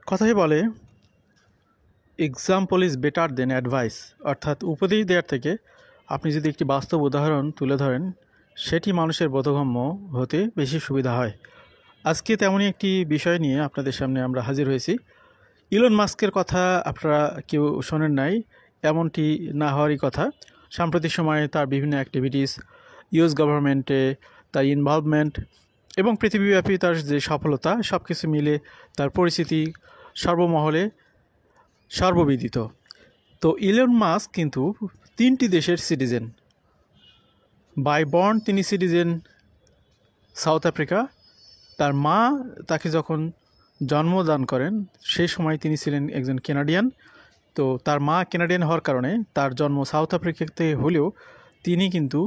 কথাই বলে example is better then advice, অর্থাৎ উপদেশ দেওয়ার থেকে আপনি যদি একটি বাস্তব উদাহরণ তুলে ধরেন সেটি মানুষের বোধগম্য হতে বেশি সুবিধা হয়। আজকে তেমনই একটি বিষয় নিয়ে আপনাদের সামনে আমরা হাজির হয়েছি। ইলন মাস্কের কথা আপনারা কেউ শোনেন নাই এমনটি না হওয়ারই কথা। সাম্প্রতিক সময়ে তার বিভিন্ন অ্যাক্টিভিটিস, ইউএস গভর্নমেন্টে তার ইনভলভমেন্ট এবং পৃথিবীব্যাপী তার যে সফলতা, সব কিছু মিলে তার পরিচিতি সর্বমহলে সর্ববিদিত। তো ইলন মাস্ক কিন্তু 3টি দেশের সিটিজেন। বাই বর্ন তিনি সিটিজেন সাউথ আফ্রিকা। তার মা তাকে যখন জন্মদান করেন সেই সময় তিনি ছিলেন একজন কানাডিয়ান। তো তার মা কানাডিয়ান হওয়ার কারণে তার জন্ম সাউথ আফ্রিকাতে হলেও তিনি কিন্তু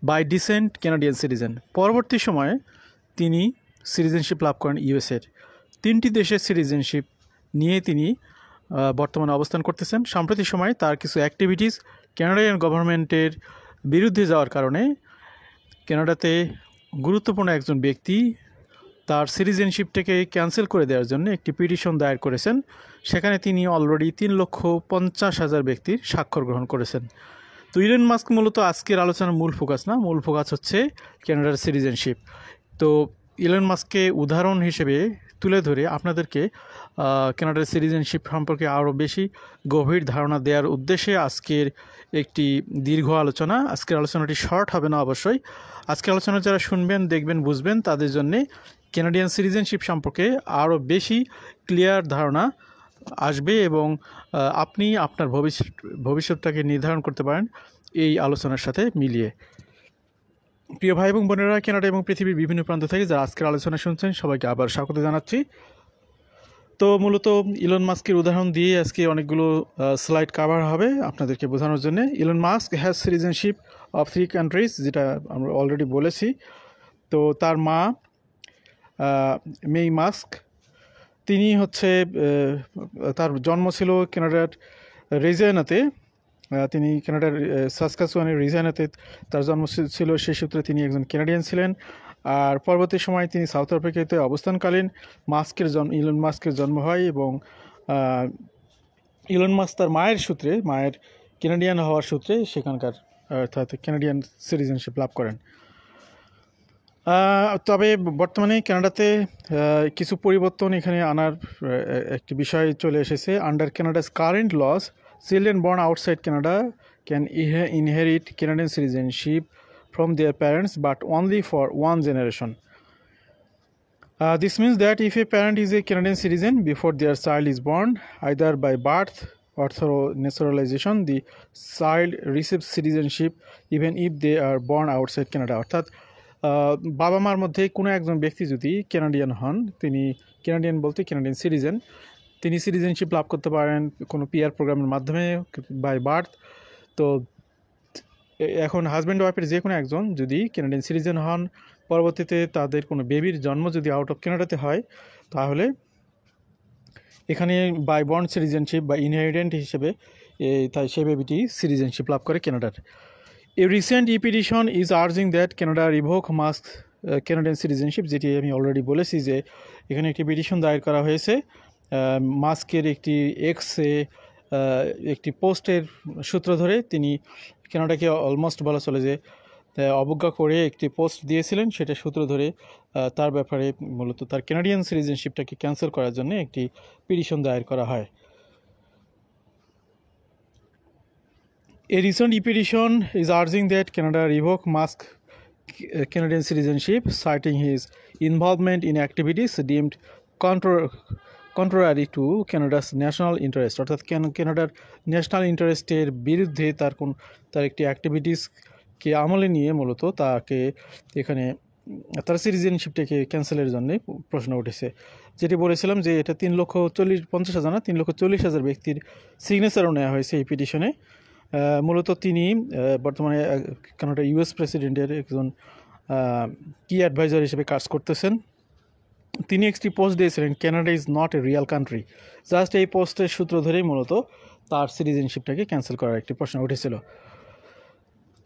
বাই ডিসেন্ট কানাডিয়ান সিটিজেন। পরবর্তী সময়ে তিনি সিটিজেনশিপ লাভ করেন ইউএসের। 3টি দেশের সিটিজেনশিপ নিয়ে তিনি বর্তমানে অবস্থান করতেছেন। সাম্প্রতিক সময়ে তার কিছু অ্যাক্টিভিটিস কানাডিয়ান গভর্নমেন্টের বিরুদ্ধে যাওয়ার কারণে কানাডাতে গুরুত্বপূর্ণ একজন ব্যক্তি তার সিটিজেনশিপটাকে ক্যান্সেল করে দেওয়ার জন্য একটি পিটিশন দায়ের করেছেন। সেখানে তিনি অলরেডি 3,50,000 ব্যক্তির স্বাক্ষর গ্রহণ করেছেন। তো ইলন মাস্ক মূলত আজকের আলোচনার মূল ফোকাস না, মূল ফোকাস হচ্ছে কানাডার সিটিজেনশিপ। তো ইলন মাস্ককে উদাহরণ হিসেবে তুলে ধরে আপনাদেরকে কানাডার সিটিজেনশিপ সম্পর্কে আরও বেশি গভীর ধারণা দেওয়ার উদ্দেশ্যে আজকের একটি দীর্ঘ আলোচনা। আজকের আলোচনাটি শর্ট হবে না অবশ্যই। আজকের আলোচনা যারা শুনবেন, দেখবেন, বুঝবেন তাদের জন্যে কানাডিয়ান সিটিজেনশিপ সম্পর্কে আরও বেশি ক্লিয়ার ধারণা আসবে এবং আপনি আপনার ভবিষ্যৎটাকে নির্ধারণ করতে পারেন এই আলোচনার সাথে মিলিয়ে। প্রিয় ভাই এবং বোনেরা, কানাডা এবং পৃথিবীর বিভিন্ন প্রান্ত থেকে যারা আজকের আলোচনা শুনছেন সবাইকে আবার স্বাগত জানাচ্ছি। তো মূলত ইলন মাস্কের উদাহরণ দিয়ে আজকে অনেকগুলো স্লাইড কভার হবে আপনাদেরকে বোঝানোর জন্য। Elon Musk has citizenship of 3 countries, যেটা আমরা অলরেডি বলেছি। তো তার মা মেই মাস্ক, তিনি হচ্ছে তার জন্ম ছিল কানাডার রিজিয়নাতে। তিনি কানাডার সাসকাচুয়ানের রিজিয়নাতে তার জন্ম ছিল, সেই সূত্রে তিনি একজন কানাডিয়ান ছিলেন। আর পরবর্তী সময় তিনি সাউথ আফ্রিকাতে অবস্থানকালীন ইলন মাস্কের জন্ম হয় এবং ইলন মাস্ক তার মায়ের কানাডিয়ান হওয়ার সূত্রে সেখানকার অর্থাৎ কানাডিয়ান সিটিজেনশিপ লাভ করেন। তবে বর্তমানে কানাডাতে কিছু পরিবর্তন এখানে আনার একটি বিষয় চলে এসেছে। Under Canada's current laws, children born outside Canada can inherit Canadian citizenship from their parents, but only for one generation. This means that if a parent is a Canadian citizen before their child is born, either by birth or through naturalization, the child receives citizenship even if they are born outside Canada. অর্থাৎ বাবা মার মধ্যে কোনো একজন ব্যক্তি যদি Canadian হন, তিনি কানাডিয়ান বলতে কানাডিয়ান সিটিজেন, তিনি সিটিজেনশিপ লাভ করতে পারেন কোনো পিআর প্রোগ্রামের মাধ্যমে বাই বার্থ। তো এখন হাজব্যান্ড ওয়াইফের যে কোনো একজন যদি কানাডিয়ান সিটিজেন হন, পরবর্তীতে তাদের কোনো বেবির জন্ম যদি আউট অফ কানাডাতে হয়, তাহলে এখানে বাই বর্ন সিটিজেনশিপ বা ইনহেরিটেন্ট হিসেবে তাই সেই বেবিটি সিটিজেনশিপ লাভ করে কানাডার। A recent petition is urging that Canada revoke mask Canadian citizenship, যেটি আমি অলরেডি বলেছি যে এখানে একটি পিটিশন দায়ের করা হয়েছে মাস্কের একটি পোস্টের সূত্র ধরে। তিনি কানাডাকে অলমোস্ট বলা চলে যে অবজ্ঞা করে একটি পোস্ট দিয়েছিলেন, সেটা সূত্র ধরে তার ব্যাপারে মূলত তার কানাডিয়ান সিটিজেনশিপটাকে ক্যান্সেল করার জন্য একটি পিটিশন দায়ের করা হয়। A recent petition is urging that Canada revoke Musk's Canadian citizenship, citing his involvement in activities deemed contrary to Canada's national interest. অর্থাৎ কানাডার ন্যাশনাল ইন্টারেস্টের বিরুদ্ধে তার একটি অ্যাক্টিভিটিসকে আমলে নিয়ে মূলত তাকে এখানে তার সিটিজেনশিপটাকে ক্যান্সেলের জন্য প্রশ্ন উঠেছে। যেটি বলেছিলাম যে এটা 3,50,000 না, 3,40,000 ব্যক্তির সিগনেচারও নেওয়া হয়েছে এই পিটিশনে। মূলত তিনি বর্তমানে কানাডা ইউএস প্রেসিডেন্টের একজন কি অ্যাডভাইজার হিসেবে কাজ করতেছেন। তিনি একটি পোস্ট দিয়েছিলেন, Canada is not a Real country. Just এই পোস্টের সূত্র ধরেই মূলত তার সিটিজেনশিপটাকে ক্যান্সেল করার একটি প্রশ্ন উঠেছিল।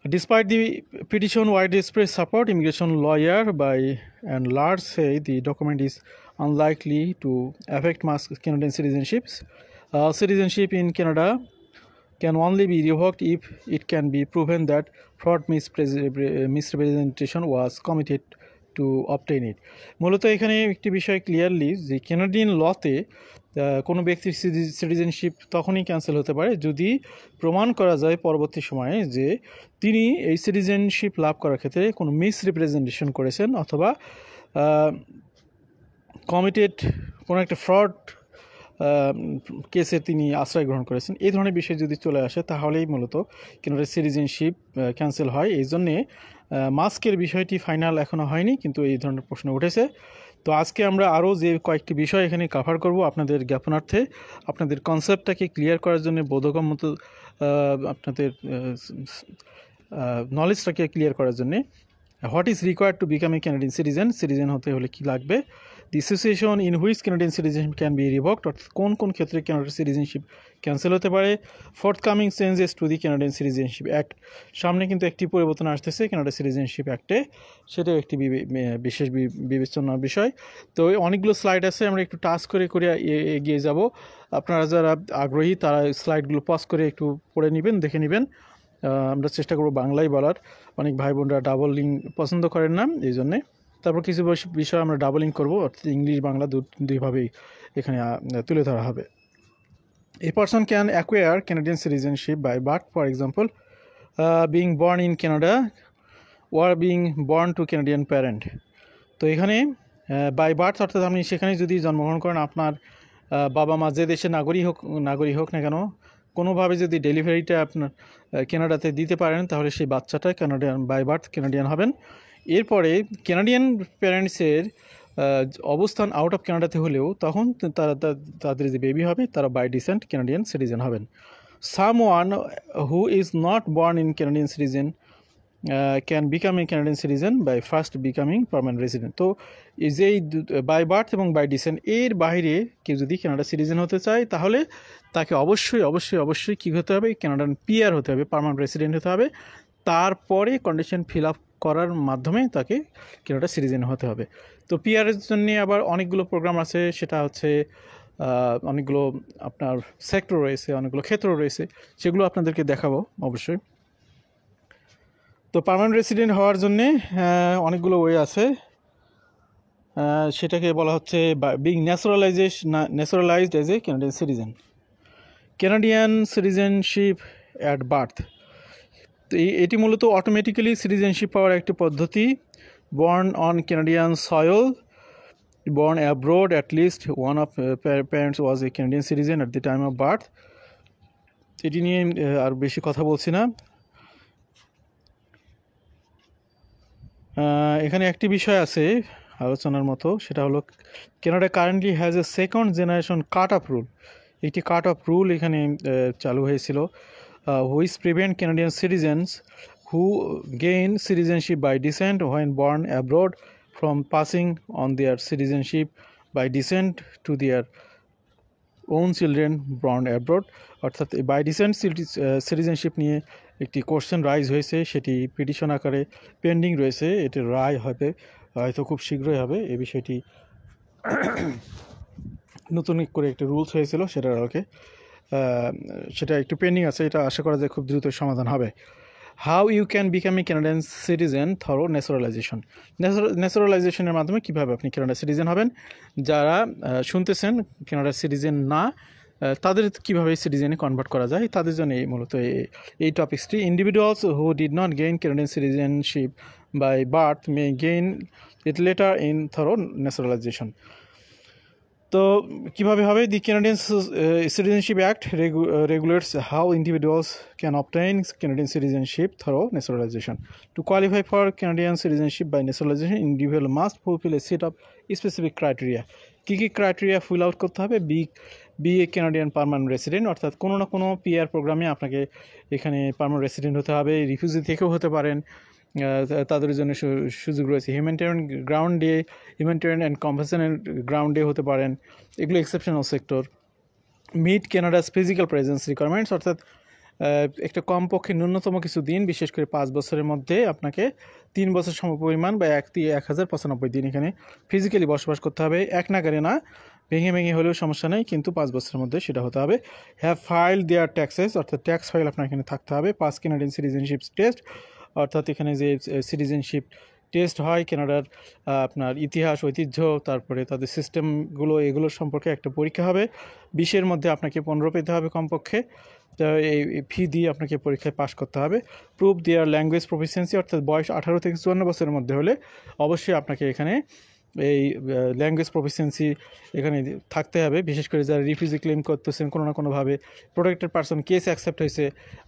Despite the petition widespread support, immigration lawyer by and large say the document is unlikely to affect mass Canadian citizenships. Citizenship in Canada can only be revoked if it can be proven that fraud misrepresentation was committed to obtain it. মূলত এখানে একটি বিষয় clearly যে Canadian লতে কোনো ব্যক্তির citizenship তখনই cancel হতে পারে যদি প্রমাণ করা যায় পরবর্তী সময়ে যে তিনি এই সিটিজেনশিপ লাভ করার ক্ষেত্রে কোনো মিসরিপ্রেজেন্টেশন করেছেন অথবা কমিটেড কোনো একটা ফ্রড কেসে তিনি আশ্রয় গ্রহণ করেছেন। এই ধরনের বিষয় যদি চলে আসে তাহলেই মূলত কানাডার সিটিজেনশিপ ক্যান্সেল হয়। এই জন্যে মাস্কের বিষয়টি ফাইনাল এখনও হয়নি, কিন্তু এই ধরনের প্রশ্ন উঠেছে। তো আজকে আমরা আরও যে কয়েকটি বিষয় এখানে কভার করব আপনাদের জ্ঞাপনার্থে, আপনাদের কনসেপ্টটাকে ক্লিয়ার করার জন্য, বোধগম্যত আপনাদের নলেজটাকে ক্লিয়ার করার জন্যে। What is required to become a Canadian citizen হতে হলে কী লাগবে, the situation in which Canadian citizenship can be revoked, অর্থাৎ কোন কোন ক্ষেত্রে ক্যানাডার সিটিজেনশিপ ক্যান্সেল হতে পারে, forthcoming changes to the Canadian citizenship act, সামনে কিন্তু একটি পরিবর্তন আসতেছে কানাডা সিটিজেনশিপ অ্যাক্টে, সেটাও একটি বিশেষ বিবেচনার বিষয়। তো অনেকগুলো স্লাইড আছে, আমরা একটু টাচ করে করে এগিয়ে যাব। আপনারা যারা আগ্রহী তারা স্লাইডগুলো পজ করে একটু পড়ে নেবেন, দেখে নেবেন। আমরা চেষ্টা করব বাংলায় বলার, অনেক ভাই বোনরা ডাবল লিঙ্ক পছন্দ করেন না, এই জন্যে। তারপর কিছু বিষয় আমরা ডাবল লিঙ্ক করবো, অর্থাৎ ইংলিশ বাংলা দুইভাবেই এখানে তুলে ধরা হবে। A person can acquire Canadian citizenship by birth, for example, being born in Canada or being born to Canadian parent. তো এখানে বাই বার্থ অর্থাৎ আপনি সেখানে যদি জন্মগ্রহণ করেন, আপনার বাবা মা যে দেশের নাগরিক হোক না কেন, কোনোভাবে যদি ডেলিভারিটা আপনার কানাডাতে দিতে পারেন তাহলে সেই বাচ্চাটা কানাডিয়ান বাই বার্থ কানাডিয়ান হবেন। এরপরে কানাডিয়ান প্যারেন্টসের অবস্থান আউট অফ কানাডাতে হলেও তখন তাদের যে বেবি হবে তারা বাই ডিসেন্ট কানাডিয়ান সিটিজেন হবেন। Someone who is not born in Canadian citizen can become a Canadian citizen by first becoming permanent resident. তো এই যে বাই বার্থ এবং বাই ডিসেন্ট এর বাইরে কেউ যদি কানাডা সিটিজেন হতে চায় তাহলে তাকে অবশ্যই কী হতে হবে, কানাডান পিআর হতে হবে, পার্মানেন্ট রেসিডেন্ট হতে হবে। তারপরে কন্ডিশন ফিল আপ করার মাধ্যমে তাকে কানাডা সিটিজেন হতে হবে। তো পিআরের জন্য আবার অনেকগুলো প্রোগ্রাম আছে, সেটা হচ্ছে অনেকগুলো আপনার সেক্টর রয়েছে, অনেকগুলো ক্ষেত্র রয়েছে, সেগুলো আপনাদেরকে দেখাবো অবশ্যই। তো পার্মানেন্ট রেসিডেন্ট হওয়ার জন্যে অনেকগুলো ওয়ে আছে, সেটাকে বলা হচ্ছে being naturalised as a Canadian citizen. Canadian citizenship at birth, তো এটি মূলত অটোমেটিক্যালি সিটিজেনশিপ পাওয়ার একটি পদ্ধতি। Born on Canadian soil, born abroad, at least one of parents was a Canadian citizen at the time of birth. এটি নিয়ে আর বেশি কথা বলছি না। এখানে একটি বিষয় আছে আলোচনার মতো, সেটা হলো Canada currently has a second generation cut off rule. একটি কাট অফ রুল এখানে চালু হয়েছিল, which prevent Canadian citizens who gain citizenship by descent when born abroad from passing on their citizenship by descent to their own children born abroad। অর্থাৎ by descent citizenship নিয়ে একটি question rise হয়েছে, সেটি petition আকারে pending রয়েছে, এটির রায় হবে হয়তো খুব শীঘ্রই হবে। এই বিষয়টি নতুন করে একটি রুলস হয়েছিল, সেটা একটু পেন্ডিং আছে, এটা আশা করা যায় খুব দ্রুত সমাধান হবে। How you can become a Canadian citizen through naturalisation. ন্যাচারালাইজেশনের মাধ্যমে কীভাবে আপনি কানাডা সিটিজেন হবেন, যারা শুনতেছেন কানাডার সিটিজেন না তাদের কীভাবে সিটিজেনে কনভার্ট করা যায়, তাদের জন্য মূলত এই টপিক্সটি। Individuals who did not gain Canadian citizenship by birth may gain it later in through naturalisation. তো কীভাবে হবে, the Canadian citizenship act regulates how individuals can obtain Canadian citizenship through naturalization. To qualify for Canadian citizenship by naturalization, individual must fulfill a set of specific criteria. কী criteria fill out করতে হবে, be a Canadian permanent resident, অর্থাৎ কোনো না কোনো PR প্রোগ্রামে আপনাকে এখানে পার্মানেন্ট রেসিডেন্ট হতে হবে, রিফিউজি থেকেও হতে পারেন, তাদের জন্য সুযোগ রয়েছে। হিউম্যানিটেরিয়ান অ্যান্ড কম্পেনসেশনাল গ্রাউন্ডে হতে পারেন, এগুলো exceptional sector. Meet Canada's physical presence requirements, অর্থাৎ একটা কমপক্ষে ন্যূনতম কিছু দিন, বিশেষ করে 5 বছরের মধ্যে আপনাকে 3 বছর সমপরিমাণ বা 1095 দিন এখানে ফিজিক্যালি বসবাস করতে হবে। এক নাগারে না, ভেঙে ভেঙে হলেও সমস্যা নেই, কিন্তু 5 বছরের মধ্যে সেটা হতে হবে। হ্যাভ ফাইল দেয়ার ট্যাক্সেস, অর্থাৎ ট্যাক্স ফাইল আপনার এখানে থাকতে হবে। পাস কানাডিয়ান সিটিজেনশিপ টেস্ট, অর্থাৎ এখানে যে সিটিজেনশিপ টেস্ট হয় কানাডার, আপনার ইতিহাস, ঐতিহ্য, তারপরে তাদের সিস্টেমগুলো, এগুলোর সম্পর্কে একটা পরীক্ষা হবে। 20-এর মধ্যে আপনাকে 15 পেতে হবে কমপক্ষে। তো এই ফি দিয়ে আপনাকে পরীক্ষায় পাশ করতে হবে। প্রুভ দেয়ার ল্যাঙ্গুয়েজ প্রফিসিয়েন্সি, অর্থাৎ বয়স 18 থেকে 54 বছরের মধ্যে হলে অবশ্যই আপনাকে এখানে এই ল্যাঙ্গুয়েজ প্রফিসিয়েন্সি এখানে থাকতে হবে। বিশেষ করে যারা রিফিউজি ক্লেম করতেছেন কোনো না কোনোভাবে, প্রোটেক্টেড পারসন কেস অ্যাকসেপ্ট হয়েছে,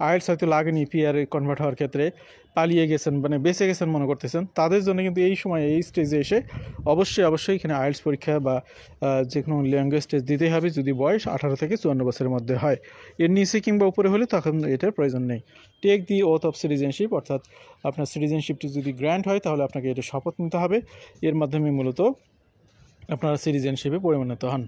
আইএলটিএস হয়তো লাগেনি পিআর কনভার্ট হওয়ার ক্ষেত্রে, পালিয়ে গেছেন মানে বেঁচে গেছেন মনে করতেছেন, তাদের জন্য কিন্তু এই সময় এই স্টেজে এসে অবশ্যই এখানে আইএলটিএস পরীক্ষা বা যে কোনো ল্যাঙ্গুয়েজ টেস্ট দিতেই হবে, যদি বয়স 18 থেকে 54 বছরের মধ্যে হয়। এর নিচে কিংবা উপরে হলে তখন এটার প্রয়োজন নেই। Take the oath of citizenship, অর্থাৎ আপনার সিটিজেনশিপটি যদি গ্র্যান্ট হয় তাহলে আপনাকে এটা শপথ নিতে হবে। এর মাধ্যমে মূলত আপনারা সিটিজেনশিপে পরিণত হন।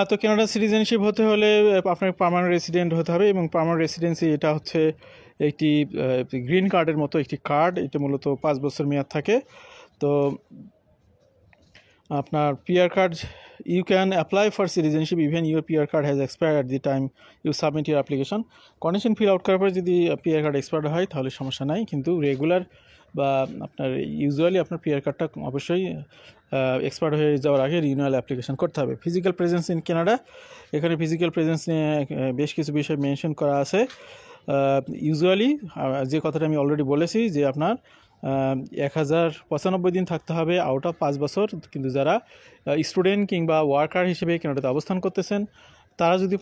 তো কানাডার সিটিজেনশিপ হতে হলে আপনার পার্মানেন্ট রেসিডেন্ট হতে হবে, এবং পার্মানেন্ট রেসিডেন্সি এটা হচ্ছে একটি গ্রিন কার্ডের মতো একটি কার্ড। এটা মূলত 5 বছর মেয়াদ থাকে। তো আপনার PR card, you can apply for citizenship even your PR card has expired at the time you submit your application. Condition fill out করার পরে যদি পিআর কার্ড এক্সপায়ার্ড হয় তাহলে সমস্যা নাই, কিন্তু রেগুলার বা আপনার ইউজুয়ালি আপনার পিআর কার্ডটা অবশ্যই এক্সপায়ার্ড হয়ে যাওয়ার আগে রিনিউয়াল অ্যাপ্লিকেশন করতে হবে। ফিজিক্যাল প্রেজেন্স ইন কানাডা, এখানে ফিজিক্যাল প্রেজেন্স নিয়ে বেশ কিছু বিষয় মেনশন করা আছে। ইউজুয়ালি যে কথাটা আমি অলরেডি বলেছি যে আপনার 1095 দিন থাকতে হবে আউট অফ 5 বছর। কিন্তু যারা স্টুডেন্ট কিংবা ওয়ার্কার হিসেবে কানাডাতে অবস্থান করতেছেন, তারা যদি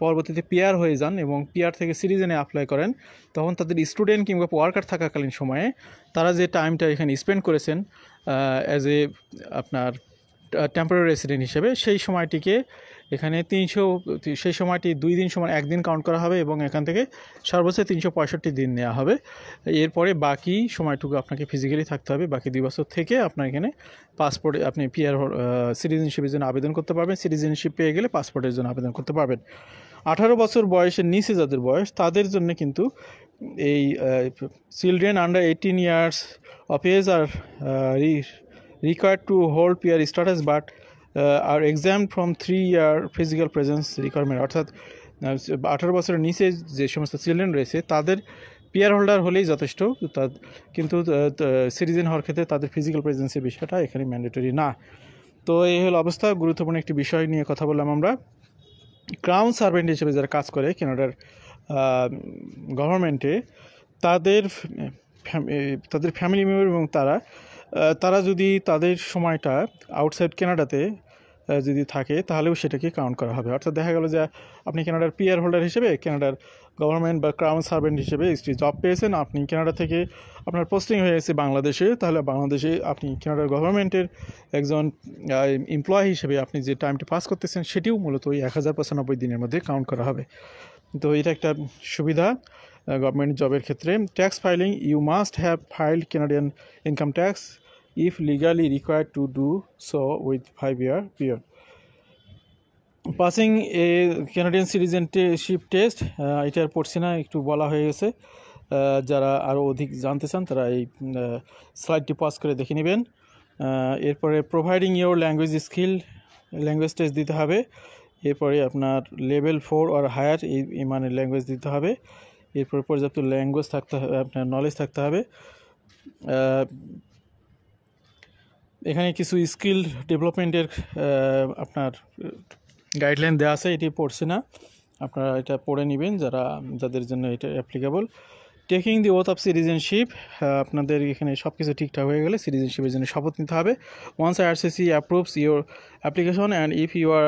পরবর্তীতে পিআর হয়ে যান এবং পিআর থেকে সিটিজেনে অ্যাপ্লাই করেন, তখন তাদের স্টুডেন্ট কিংবা ওয়ার্কার থাকাকালীন সময়ে তারা যে টাইমটা এখানে স্পেন্ড করেছেন অ্যাজ এ আপনার টেম্পোরারি রেসিডেন্ট হিসেবে, সেই সময়টিকে এখানে সেই সময়টি 2 দিন সমান 1 দিন কাউন্ট করা হবে, এবং এখান থেকে সর্বোচ্চ 365 দিন নেওয়া হবে। এরপরে বাকি সময়টুকু আপনাকে ফিজিক্যালি থাকতে হবে। বাকি 2 বছর থেকে আপনার এখানে পাসপোর্টে আপনি পিআর সিটিজেনশিপের জন্য আবেদন করতে পারবেন। সিটিজেনশিপ পেয়ে গেলে পাসপোর্টের জন্য আবেদন করতে পারবেন। 18 বছর বয়সের নিচে যাদের বয়স, তাদের জন্য কিন্তু এই children under 18 years of age are required to hold PR status but are exempt from 3-year physical presence requirement, অর্থাৎ 18 বছরের নিচে যে সমস্ত চিলড্রেন রয়েছে তাদের পিআর হোল্ডার হলেই যথেষ্ট, কিন্তু সিটিজেন হওয়ার ক্ষেত্রে তাদের ফিজিক্যাল প্রেজেন্সের বিষয়টা এখানে ম্যান্ডেটরি না। তো এই হলো অবস্থা। গুরুত্বপূর্ণ একটি বিষয় নিয়ে কথা বললাম আমরা। ক্রাউন সার্ভেন্ট হিসেবে যারা কাজ করে কানাডার গভর্নমেন্টে, তাদের ফ্যামিলি মেম্বার এবং তারা যদি তাদের সময়টা আউটসাইড কানাডাতে যদি থাকে তাহলেও সেটাকে কাউন্ট করা হবে। অর্থাৎ দেখা গেল যে আপনি কানাডার পিআর হোল্ডার হিসেবে কানাডার গভর্নমেন্ট বা ক্রাউন সার্ভেন্ট হিসেবে জব পেয়েছেন, আপনি কানাডা থেকে আপনার পোস্টিং হয়ে গেছে বাংলাদেশে, তাহলে বাংলাদেশে আপনি কানাডার গভর্নমেন্টের একজন এমপ্লয়ি হিসেবে আপনি যে টাইমটা পাস করতেছেন সেটিও মূলত ওই 1095 দিনের মধ্যে কাউন্ট করা হবে। তো এটা একটা সুবিধা গভর্নমেন্ট জবের ক্ষেত্রে। Tax filing, you must have filed Canadian income tax if legally required to do so with 5-year period. Passing a Canadian citizenship test, এটা আর পড়ছি না, একটু বলা হয়ে গেছে। যারা আরও অধিক জানতে চান তারা এই স্লাইডটি পজ করে দেখে নেবেন। এরপরে providing your language skill, language test দিতে হবে। এরপরে আপনার লেভেল 4 আর হায়ার এই মানের ল্যাঙ্গুয়েজ দিতে হবে। এরপরে পর্যাপ্ত ল্যাঙ্গুয়েজ থাকতে হবে, আপনার নলেজ থাকতে হবে। এখানে কিছু স্কিল ডেভেলপমেন্টের আপনার গাইডলাইন দেওয়া আছে, এটি পড়ছি না, আপনারা এটা পড়ে নেবেন যাদের জন্য এটা applicable. Taking the oath of citizenship, আপনাদের এখানে সব কিছু ঠিকঠাক হয়ে গেলে সিটিজেনশিপের জন্য শপথ নিতে হবে। Once IRCC approves your application and if you are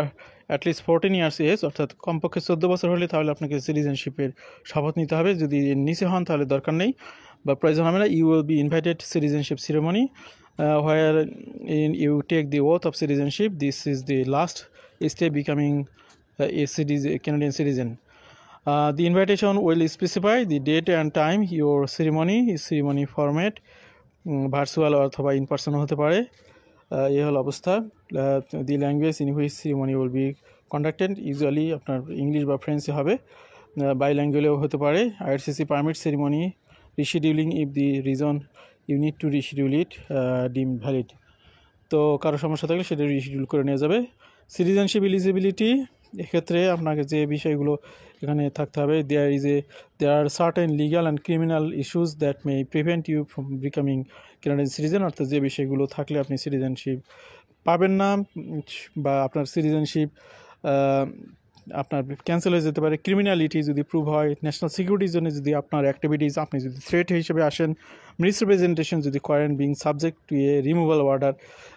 at least 14 years age, অর্থাৎ কমপক্ষে 14 বছর হলে তাহলে আপনাকে সিটিজেনশিপের শপথ নিতে হবে। যদি নিচে হন তাহলে দরকার নেই বা প্রয়োজন হবে না। You will be invited citizenship ceremony where you take the oath of citizenship. This is the last step becoming a Canadian citizen. The invitation will specify the date and time your ceremony format, virtual অথবা in person হতে পারে। এই হলো অবস্থা। The language in which ceremony will be conducted usually আপনার English বা ফ্রেঞ্চে হবে। বাইল্যাঙ্গুয়ালেও হতে পারে। IRCC permit ceremony rescheduling if the reason you need to reschedule it deem valid. তো কারো সমস্যা থাকলে সেটা রিশিডিউল করে নেওয়া যাবে। সিটিজেনশিপ এলিজিবিলিটি, এক্ষেত্রে আপনাকে যে বিষয়গুলো এখানে থাকতে হবে, there are certain legal and criminal issues that may prevent you from becoming Canadian citizen, অর্থাৎ যে বিষয়গুলো থাকলে আপনি সিটিজেনশিপ পাবেন না বা আপনার সিটিজেনশিপ আপনার ক্যান্সেল হয়ে যেতে পারে। ক্রিমিনালিটি যদি প্রুভ হয়, ন্যাশনাল সিকিউরিটির জন্য যদি আপনার অ্যাক্টিভিটিস আপনি যদি থ্রেট হিসেবে আসেন, মিসরিপ্রেজেন্টেশন যদি করেন, being subject to A removal order,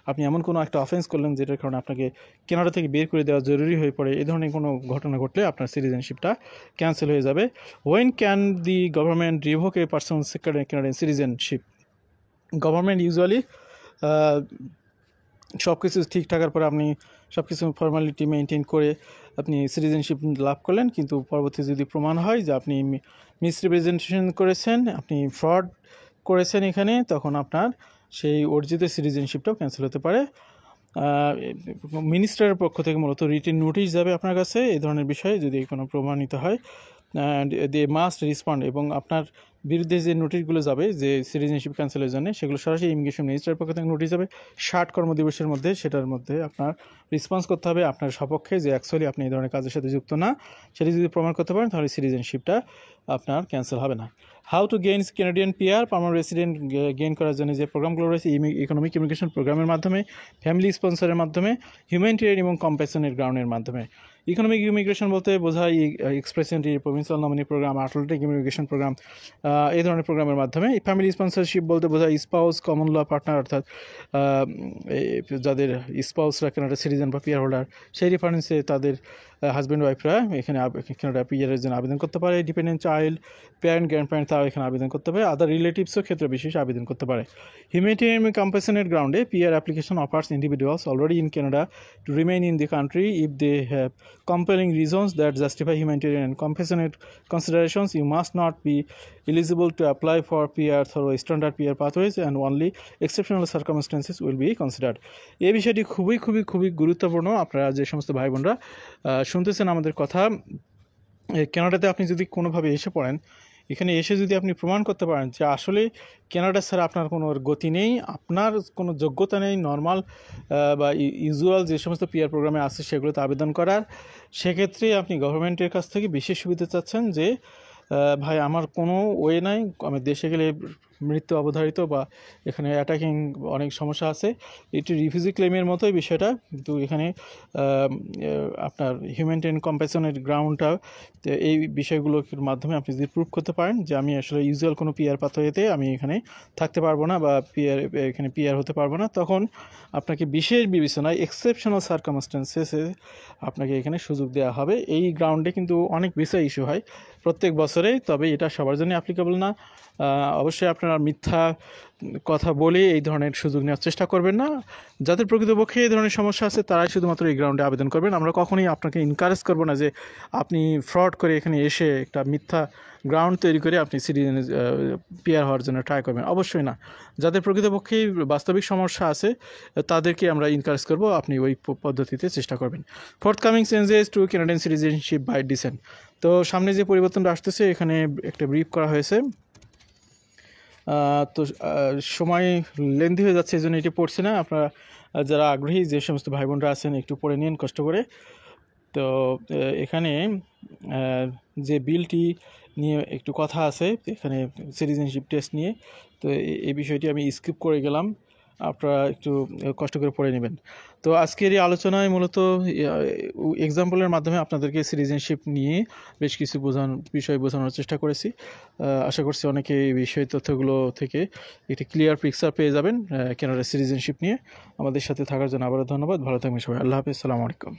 আপনি এমন কোনো একটা অফেন্স করলেন যেটার কারণে আপনাকে কানাডা থেকে বের করে দেওয়া জরুরি হয়ে পড়ে, এই ধরনের কোনো ঘটনা ঘটলে আপনার সিটিজেনশিপটা ক্যান্সেল হয়ে যাবে। When can the government revoke a person's Canadian citizenship? Government usually সব কিছু ঠিক থাকার পরে আপনি সব কিছু ফর্মালিটি মেনটেন করে আপনি সিটিজেনশিপ লাভ করলেন, কিন্তু পরবর্তী যদি প্রমাণ হয় যে আপনি মিসরিপ্রেজেন্টেশন করেছেন, আপনি ফ্রড করেছেন এখানে, তখন আপনার সেই অর্জিত সিটিজেনশিপটাও ক্যান্সেল হতে পারে। মিনিস্টারের পক্ষ থেকে মূলত রিটেন নোটিশ যাবে আপনার কাছে এই ধরনের বিষয়ে যদি কোনো প্রমাণিত হয়, অ্যান্ড দে মাস্ট রেসপন্ড, এবং আপনার বিরুদ্ধে যে নোটিশগুলো যাবে যে সিটিজেনশিপ ক্যান্সেলের জন্য, সেগুলো সরাসরি ইমিগ্রেশন মিনিস্টারের পক্ষ থেকে নোটিশ যাবে 60 কর্মদিবসের মধ্যে। সেটার মধ্যে আপনার রেসপন্স করতে হবে আপনার সপক্ষে যে অ্যাকচুয়ালি আপনি এই ধরনের কাজের সাথে যুক্ত না, সেটি যদি প্রমাণ করতে পারেন তাহলে সিটিজেনশিপটা আপনার ক্যান্সেল হবে না। How to gain Canadian PR, permanent resident gain করার জন্য যে প্রোগ্রামগুলো রয়েছে, ইকোনমিক ইমিগ্রেশন প্রোগ্রামের মাধ্যমে, ফ্যামিলি স্পন্সরের মাধ্যমে, হিউম্যানিটেরিয়ান এবং কম্প্যাশনের গ্রাউন্ডের মাধ্যমে। ইকোনমিক ইমিগ্রেশন বলতে বোঝায় express entry, provincial nominee program, Atlantic immigration program, এই ধরনের প্রোগ্রামের মাধ্যমে। ফ্যামিলি স্পন্সরশিপ বলতে বোঝায় স্পাউস, কমন ল পার্টনার, অর্থাৎ যাদের স্পাউসরা কানাডা সিটিজেন বা পিআর হোল্ডার, সেই রেফারেন্সে তাদের হাজব্যান্ড ওয়াইফরা এখানে কানাডা পিআরের জন্য আবেদন করতে পারে। Dependent child, parent, grand parent, তারা এখানে আবেদন করতে পারে। আদার রিলেটিভসও ক্ষেত্রে বিশেষ আবেদন করতে পারে। হিউম্যানিটেরিয়ান কম্প্যাশনের গ্রাউন্ডে PR application offers individuals already in Canada to remain in the country if they have compelling reasons that justify humanitarian and compassionate considerations. You must not be eligible to apply for PR through standard PR pathways, and only exceptional circumstances will be considered. এই বিষয়টি খুবই খুবই খুবই গুরুত্বপূর্ণ। আপনারা যে সমস্ত ভাই বোনরা শুনতেছেন আমাদের কথা, কানাডাতে আপনি যদি কোনোভাবে এসে পড়েন, এখানে এসে যদি আপনি প্রমাণ করতে পারেন যে আসলে কানাডা ছাড়া আপনার কোনো গতি নেই, আপনার কোনো যোগ্যতা নেই নর্মাল বা ইউজুয়াল যে সমস্ত পিআর প্রোগ্রামে আছে সেগুলোতে আবেদন করার, সেক্ষেত্রে আপনি গভর্নমেন্টের কাছ থেকে বিশেষ সুবিধা চাচ্ছেন যে ভাই আমার কোনো ওয়ে নাই, আমি দেশে গেলে মৃত্যু অবধারিত বা এখানে অ্যাটাকিং অনেক সমস্যা আছে, এটি রিফিউজি ক্লেমের মতোই বিষয়টা, কিন্তু এখানে আপনার হিউম্যানিটেরিয়ান কম্প্যাশনের গ্রাউন্ডটা, এই বিষয়গুলোর মাধ্যমে আপনি যদি প্রুভ করতে পারেন যে আমি আসলে ইউজুয়াল কোনো পিআর পাথওয়েতে আমি এখানে থাকতে পারবো না বা এখানে পিআর হতে পারবো না, তখন আপনাকে বিশেষ বিবেচনায় এক্সেপশনাল সার্কামস্টেন্সেসে আপনাকে এখানে সুযোগ দেওয়া হবে। এই গ্রাউন্ডে কিন্তু অনেক ভিসা ইস্যু হয় প্রত্যেক বছরে, তবে এটা সবার জন্য অ্যাপ্লিকেবল না। অবশ্যই আপনারা মিথ্যা কথা বলে এই ধরনের সুযোগ নেওয়ার চেষ্টা করবেন না। যাদের প্রকৃতপক্ষে এই ধরনের সমস্যা আছে তারাই শুধুমাত্র এই গ্রাউন্ডে আবেদন করবেন। আমরা কখনোই আপনাকে এনকারেজ করব না যে আপনি ফ্রড করে এখানে এসে একটা মিথ্যা গ্রাউন্ড তৈরি করে আপনি সিটিজেন পিআর হওয়ার জন্য ট্রাই করবেন, অবশ্যই না। যাদের প্রকৃতপক্ষেই বাস্তবিক সমস্যা আছে তাদেরকে আমরা এনকারেজ করব আপনি ওই পদ্ধতিতে চেষ্টা করবেন। Forthcoming changes to Canadian citizenship by descent, তো সামনে যে পরিবর্তনটা আসতেছে এখানে একটা ব্রিফ করা হয়েছে, তো সময় লেন্দি হয়ে যাচ্ছে, এই জন্য এটি পড়ছে না। আপনারা যারা আগ্রহী যে সমস্ত ভাই বোনরা আছেন একটু পড়ে নিন কষ্ট করে। তো এখানে যে বিলটি নিয়ে একটু কথা আছে এখানে, সিটিজেনশিপ টেস্ট নিয়ে, তো এই বিষয়টি আমি স্কিপ করে গেলাম, আপনারা একটু কষ্ট করে পড়ে নেবেন। তো আজকের এই আলোচনায় মূলত এক্সাম্পলের মাধ্যমে আপনাদেরকে সিটিজেনশিপ নিয়ে বেশ কিছু বিষয় বোঝানোর চেষ্টা করেছি। আশা করছি অনেকে এই বিষয় তথ্যগুলো থেকে একটি ক্লিয়ার পিকচার পেয়ে যাবেন কানাডার সিটিজেনশিপ নিয়ে। আমাদের সাথে থাকার জন্য আবারও ধন্যবাদ। ভালো থাকবেন সবাই। আল্লাহ হাফেজ। আসসালামু আলাইকুম।